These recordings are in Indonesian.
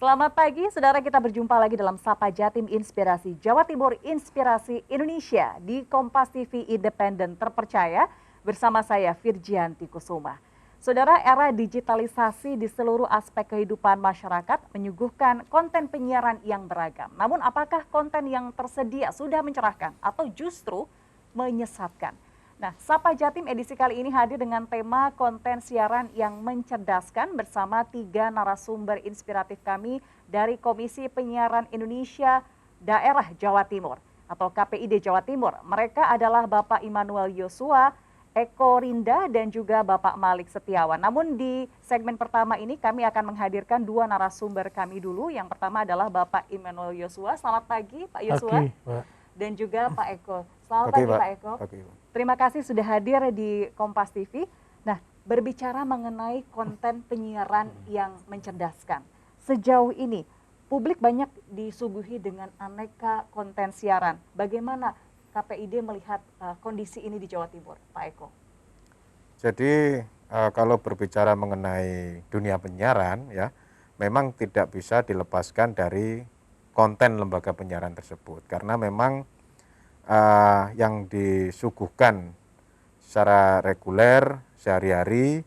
Selamat pagi, saudara, kita berjumpa lagi dalam Sapa Jatim Inspirasi Jawa Timur, Inspirasi Indonesia di Kompas TV Independen Terpercaya bersama saya Virgianti Kusuma. Saudara, era digitalisasi di seluruh aspek kehidupan masyarakat menyuguhkan konten penyiaran yang beragam. Namun apakah konten yang tersedia sudah mencerahkan atau justru menyesatkan? Nah, Sapa Jatim edisi kali ini hadir dengan tema konten siaran yang mencerdaskan bersama 3 narasumber inspiratif kami dari Komisi Penyiaran Indonesia Daerah Jawa Timur atau KPID Jawa Timur. Mereka adalah Bapak Immanuel Yosua, Eko Rinda, dan juga Bapak Malik Setiawan. Namun di segmen pertama ini kami akan menghadirkan 2 narasumber kami dulu. Yang pertama adalah Bapak Immanuel Yosua. Selamat pagi Pak Yosua. Dan juga Pak Eko. Selamat pagi Pak Eko. Terima kasih sudah hadir di Kompas TV. Nah, berbicara mengenai konten penyiaran yang mencerdaskan. Sejauh ini, publik banyak disuguhi dengan aneka konten siaran. Bagaimana KPID melihat kondisi ini di Jawa Timur, Pak Eko? Jadi kalau berbicara mengenai dunia penyiaran, ya, memang tidak bisa dilepaskan dari konten lembaga penyiaran tersebut. Karena memang yang disuguhkan secara reguler sehari-hari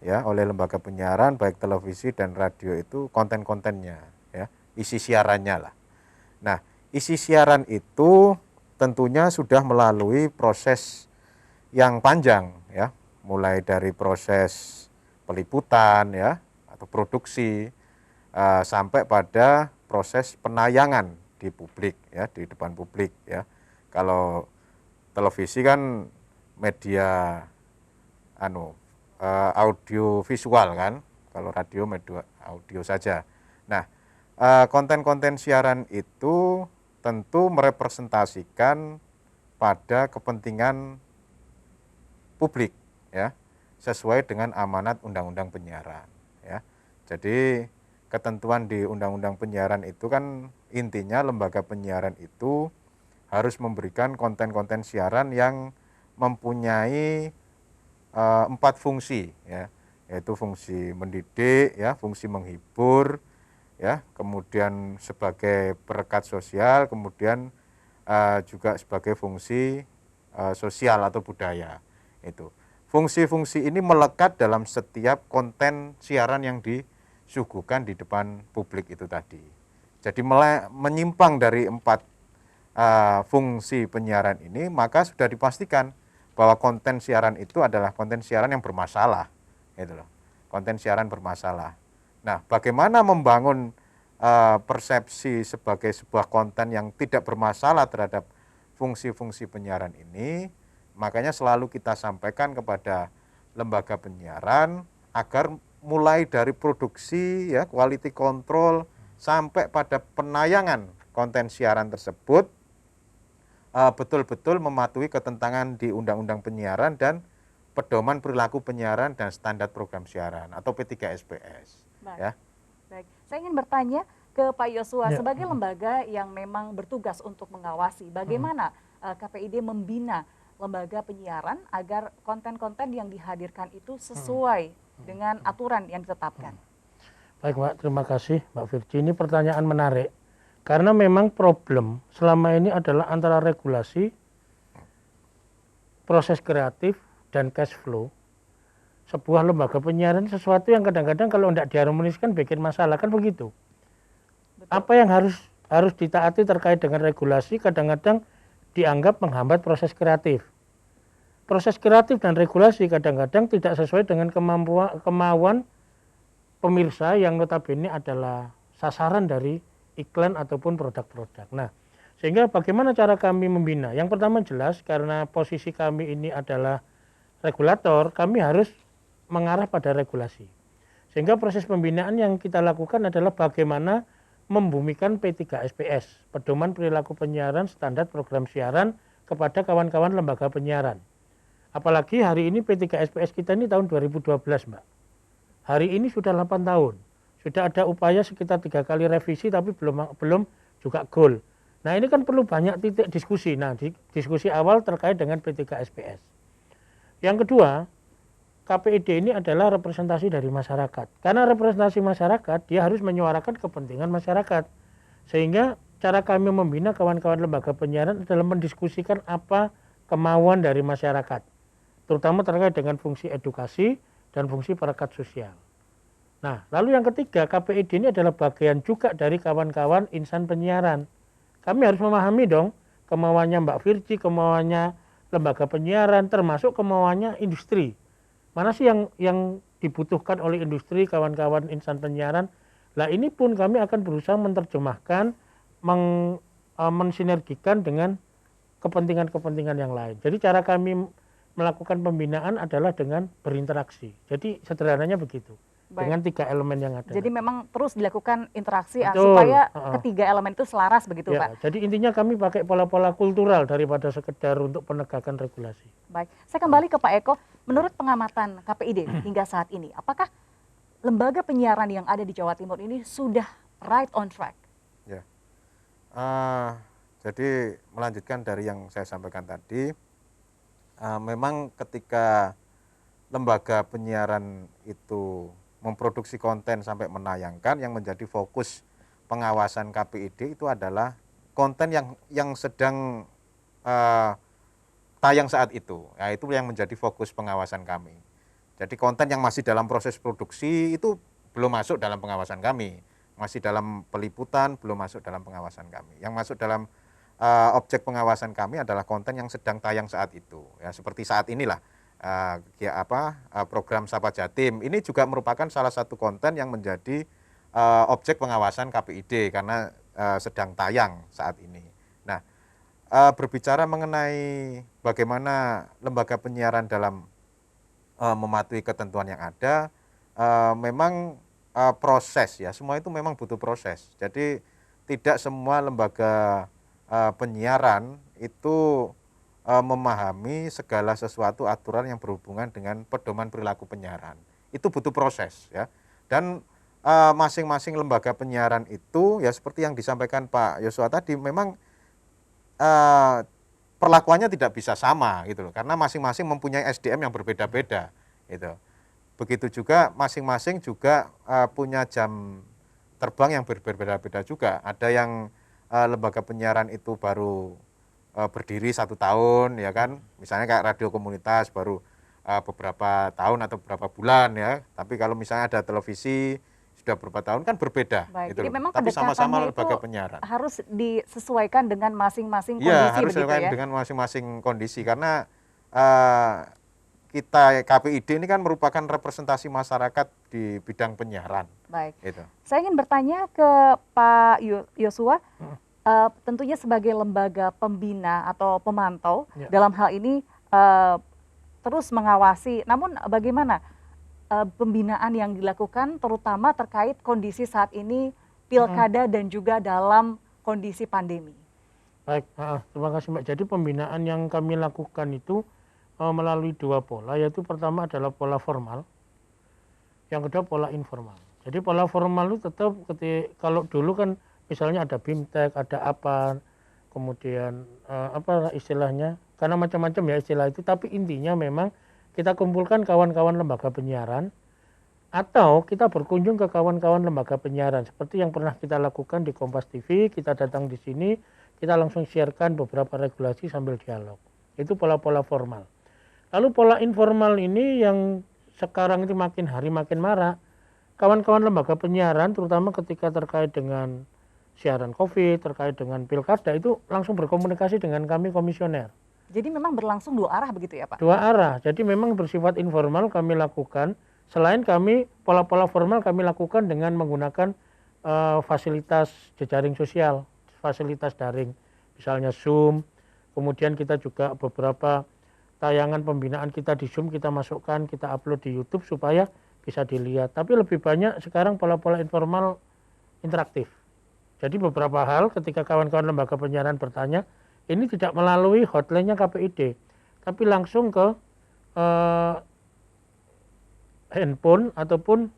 ya oleh lembaga penyiaran baik televisi dan radio itu konten-kontennya, ya, isi siarannya lah. Nah, isi siaran itu tentunya sudah melalui proses yang panjang, ya, mulai dari proses peliputan, ya, atau produksi sampai pada proses penayangan di publik, ya, di depan publik, ya. Kalau televisi kan media audio visual kan, kalau radio media audio saja. Nah, konten-konten siaran itu tentu merepresentasikan pada kepentingan publik, ya, sesuai dengan amanat Undang-Undang Penyiaran, ya. Jadi ketentuan di Undang-Undang Penyiaran itu kan intinya lembaga penyiaran itu harus memberikan konten-konten siaran yang mempunyai 4 fungsi, ya, yaitu fungsi mendidik, ya, fungsi menghibur, ya, kemudian sebagai perekat sosial, kemudian juga sebagai fungsi sosial atau budaya. Itu fungsi-fungsi ini melekat dalam setiap konten siaran yang disuguhkan di depan publik itu tadi. Jadi menyimpang dari 4 fungsi penyiaran ini, maka sudah dipastikan bahwa konten siaran itu adalah konten siaran yang bermasalah, gitu loh. Konten siaran bermasalah. Nah, bagaimana membangun persepsi sebagai sebuah konten yang tidak bermasalah terhadap fungsi-fungsi penyiaran ini? Makanya selalu kita sampaikan kepada lembaga penyiaran agar mulai dari produksi, ya, quality control sampai pada penayangan konten siaran tersebut betul-betul mematuhi ketentangan di Undang-Undang Penyiaran dan Pedoman Perilaku Penyiaran dan Standar Program Siaran atau P3SPS. Baik. Ya. Baik. Saya ingin bertanya ke Pak Yosua, sebagai lembaga yang memang bertugas untuk mengawasi, bagaimana KPID membina lembaga penyiaran agar konten-konten yang dihadirkan itu sesuai dengan aturan yang ditetapkan? Baik Mbak, terima kasih Mbak Virgi. Ini pertanyaan menarik. Karena memang problem selama ini adalah antara regulasi, proses kreatif, dan cash flow. Sebuah lembaga penyiaran sesuatu yang kadang-kadang kalau tidak diharmoniskan bikin masalah, kan begitu. Betul. Apa yang harus ditaati terkait dengan regulasi kadang-kadang dianggap menghambat proses kreatif. Proses kreatif dan regulasi kadang-kadang tidak sesuai dengan kemauan pemirsa yang notabene adalah sasaran dari iklan ataupun produk-produk. Nah, sehingga bagaimana cara kami membina? Yang pertama jelas karena posisi kami ini adalah regulator, kami harus mengarah pada regulasi. Sehingga proses pembinaan yang kita lakukan adalah bagaimana membumikan P3SPS, Pedoman Perilaku Penyiaran Standar Program Siaran, kepada kawan-kawan lembaga penyiaran. Apalagi hari ini P3SPS kita ini tahun 2012, Mbak. Hari ini sudah 8 tahun. Sudah ada upaya sekitar 3 kali revisi tapi belum juga goal. Nah, ini kan perlu banyak titik diskusi. Nah, diskusi awal terkait dengan P3SPS. Yang kedua, KPID ini adalah representasi dari masyarakat. Karena representasi masyarakat, dia harus menyuarakan kepentingan masyarakat. Sehingga cara kami membina kawan-kawan lembaga penyiaran adalah mendiskusikan apa kemauan dari masyarakat. Terutama terkait dengan fungsi edukasi dan fungsi perekat sosial. Nah, lalu yang ketiga, KPID ini adalah bagian juga dari kawan-kawan insan penyiaran. Kami harus memahami dong kemauannya Mbak Virgi, kemauannya lembaga penyiaran, termasuk kemauannya industri. Mana sih yang dibutuhkan oleh industri, kawan-kawan insan penyiaran. Nah ini pun kami akan berusaha menerjemahkan, mensinergikan dengan kepentingan-kepentingan yang lain. Jadi cara kami melakukan pembinaan adalah dengan berinteraksi. Jadi sederhananya begitu. Baik. Dengan 3 elemen yang ada. Jadi memang terus dilakukan interaksi Betul. supaya ketiga elemen itu selaras begitu Ya, Pak. jadi intinya kami pakai pola-pola kultural daripada sekedar untuk penegakan regulasi. Baik, saya kembali ke Pak Eko. Menurut pengamatan KPID hingga saat ini, apakah lembaga penyiaran yang ada di Jawa Timur ini sudah right on track? Ya, jadi melanjutkan dari yang saya sampaikan tadi, memang ketika lembaga penyiaran itu memproduksi konten sampai menayangkan, yang menjadi fokus pengawasan KPID itu adalah konten yang sedang tayang saat itu. Ya, itu yang menjadi fokus pengawasan kami. Jadi konten yang masih dalam proses produksi itu belum masuk dalam pengawasan kami. Masih dalam peliputan, belum masuk dalam pengawasan kami. Yang masuk dalam objek pengawasan kami adalah konten yang sedang tayang saat itu. Ya, seperti saat inilah. Program Sapa Jatim ini juga merupakan salah satu konten yang menjadi objek pengawasan KPID karena sedang tayang saat ini. Nah, berbicara mengenai bagaimana lembaga penyiaran dalam mematuhi ketentuan yang ada, memang proses ya, semua itu memang butuh proses. Jadi tidak semua lembaga penyiaran itu memahami segala sesuatu aturan yang berhubungan dengan pedoman perilaku penyiaran. Itu butuh proses ya. Dan masing-masing lembaga penyiaran itu ya seperti yang disampaikan Pak Yosua tadi, memang perlakuannya tidak bisa sama gitu loh, karena masing-masing mempunyai SDM yang berbeda-beda gitu. Begitu juga masing-masing juga punya jam terbang yang berbeda-beda juga. Ada yang lembaga penyiaran itu baru berdiri 1 tahun ya kan, misalnya kayak radio komunitas baru beberapa tahun atau beberapa bulan ya, tapi kalau misalnya ada televisi sudah beberapa tahun kan berbeda. Baik, gitu jadi loh. memang Tapi sama-sama pendekatannya lembaga itu penyiaran. harus disesuaikan dengan masing-masing Iya, kondisi harus begitu disesuaikan ya. dengan masing-masing kondisi karena kita KPID ini kan merupakan representasi masyarakat di bidang penyiaran. Baik. Gitu. Saya ingin bertanya ke Pak Yosua. Tentunya sebagai lembaga pembina atau pemantau Ya. dalam hal ini terus mengawasi. Namun bagaimana pembinaan yang dilakukan terutama terkait kondisi saat ini pilkada dan juga dalam kondisi pandemi? Baik, terima kasih Mbak. Jadi pembinaan yang kami lakukan itu melalui 2 pola, yaitu pertama adalah pola formal, yang kedua pola informal. Jadi pola formal itu tetap kalau dulu kan misalnya ada BIMTEK, ada apa, kemudian apa istilahnya, karena macam-macam ya istilah itu, tapi intinya memang kita kumpulkan kawan-kawan lembaga penyiaran, atau kita berkunjung ke kawan-kawan lembaga penyiaran, seperti yang pernah kita lakukan di Kompas TV, kita datang di sini, kita langsung sharekan beberapa regulasi sambil dialog. Itu pola-pola formal. Lalu pola informal ini yang sekarang itu makin hari makin marak, kawan-kawan lembaga penyiaran terutama ketika terkait dengan siaran COVID, terkait dengan pilkada itu langsung berkomunikasi dengan kami komisioner. Jadi memang berlangsung 2 arah begitu ya Pak? 2 arah, jadi memang bersifat informal kami lakukan, selain kami pola-pola formal kami lakukan dengan menggunakan fasilitas jejaring sosial, fasilitas daring, misalnya Zoom, kemudian kita juga beberapa tayangan pembinaan kita di Zoom kita masukkan, kita upload di YouTube supaya bisa dilihat. Tapi lebih banyak sekarang pola-pola informal interaktif. Jadi beberapa hal ketika kawan-kawan lembaga penyiaran bertanya, ini tidak melalui hotline-nya KPID, tapi langsung ke handphone ataupun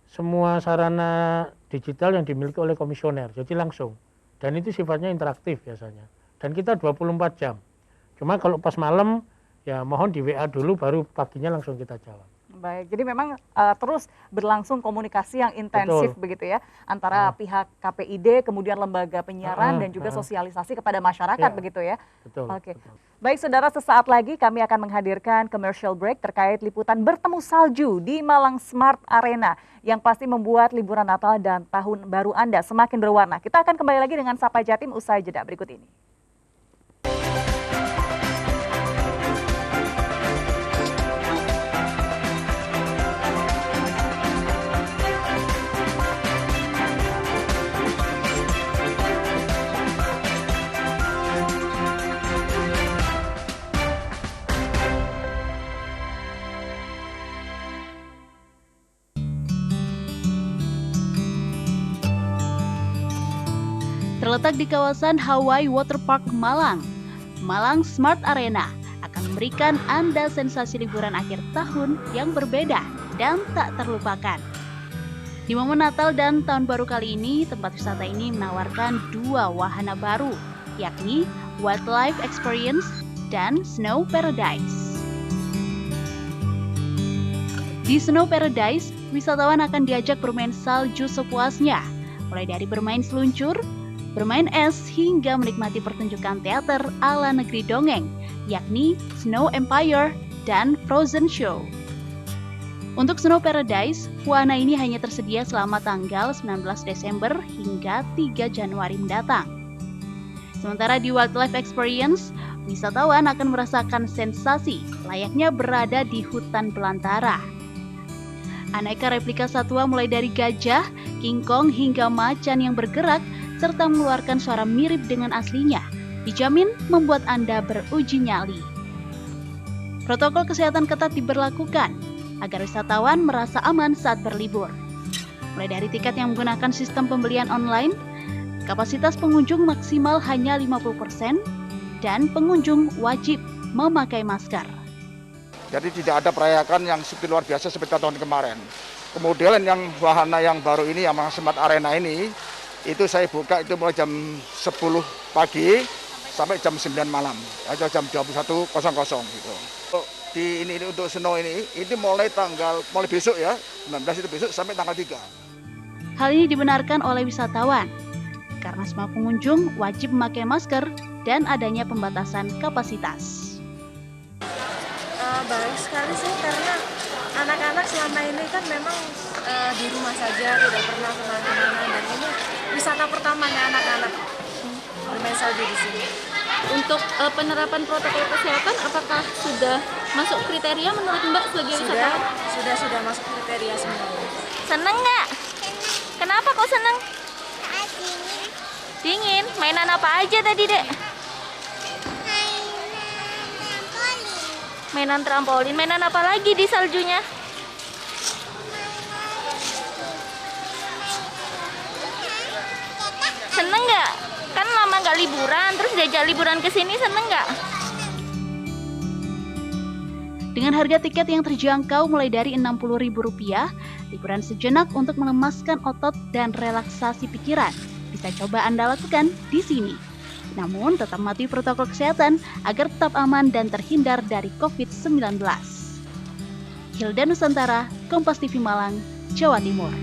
semua sarana digital yang dimiliki oleh komisioner. Jadi langsung. Dan itu sifatnya interaktif biasanya. Dan kita 24 jam. Cuma kalau pas malam ya mohon di WA dulu baru paginya langsung kita jawab. Baik, jadi memang terus berlangsung komunikasi yang intensif begitu ya antara pihak KPID, kemudian lembaga penyiaran dan juga sosialisasi kepada masyarakat begitu ya. Betul. Oke. Baik saudara, sesaat lagi kami akan menghadirkan commercial break terkait liputan bertemu salju di Malang Smart Arena yang pasti membuat liburan Natal dan Tahun Baru Anda semakin berwarna. Kita akan kembali lagi dengan Sapa Jatim usai jeda berikut ini. Terletak di kawasan Hawaii Waterpark Malang, Malang Smart Arena akan memberikan Anda sensasi liburan akhir tahun yang berbeda dan tak terlupakan. Di momen Natal dan Tahun Baru kali ini, tempat wisata ini menawarkan 2 wahana baru, yakni Wildlife Experience dan Snow Paradise. Di Snow Paradise, wisatawan akan diajak bermain salju sepuasnya, mulai dari bermain seluncur, bermain es hingga menikmati pertunjukan teater ala negeri dongeng, yakni Snow Empire dan Frozen Show. Untuk Snow Paradise, wahana ini hanya tersedia selama tanggal 19 Desember hingga 3 Januari mendatang. Sementara di Wildlife Experience, wisatawan akan merasakan sensasi layaknya berada di hutan belantara. Aneka replika satwa mulai dari gajah, King Kong hingga macan yang bergerak serta mengeluarkan suara mirip dengan aslinya, dijamin membuat Anda beruji nyali. Protokol kesehatan ketat diberlakukan agar wisatawan merasa aman saat berlibur. Mulai dari tiket yang menggunakan sistem pembelian online, kapasitas pengunjung maksimal hanya 50%, dan pengunjung wajib memakai masker. Jadi tidak ada perayakan yang seperti luar biasa seperti tahun kemarin. Kemudian yang wahana yang baru ini, yang Smart Arena ini, itu saya buka itu mulai jam 10 pagi sampai jam 9 malam atau jam 21.00 gitu. Di ini untuk snow ini mulai besok ya, 19 itu besok sampai tanggal 3. Hal ini dibenarkan oleh wisatawan karena semua pengunjung wajib memakai masker dan adanya pembatasan kapasitas. Baik sekali sih, karena anak-anak selama ini kan memang di rumah saja, tidak pernah kemana-mana, dan ini wisata pertamanya anak-anak bermain salju di sini. Untuk penerapan protokol kesehatan, apakah sudah masuk kriteria menurut Mbak sebagai wisatawan? Sudah masuk kriteria semua. Seneng nggak? Kenapa kok seneng? Dingin. Mainan apa aja tadi, Dek? Mainan trampolin. Mainan apa lagi di saljunya? Seneng nggak? Kan lama nggak liburan, terus diajak liburan ke sini, seneng nggak? Dengan harga tiket yang terjangkau mulai dari Rp60.000, liburan sejenak untuk melemaskan otot dan relaksasi pikiran bisa coba Anda lakukan di sini. Namun tetap mematuhi protokol kesehatan agar tetap aman dan terhindar dari COVID-19. Hilda Nusantara, Kompas TV Malang, Jawa Timur.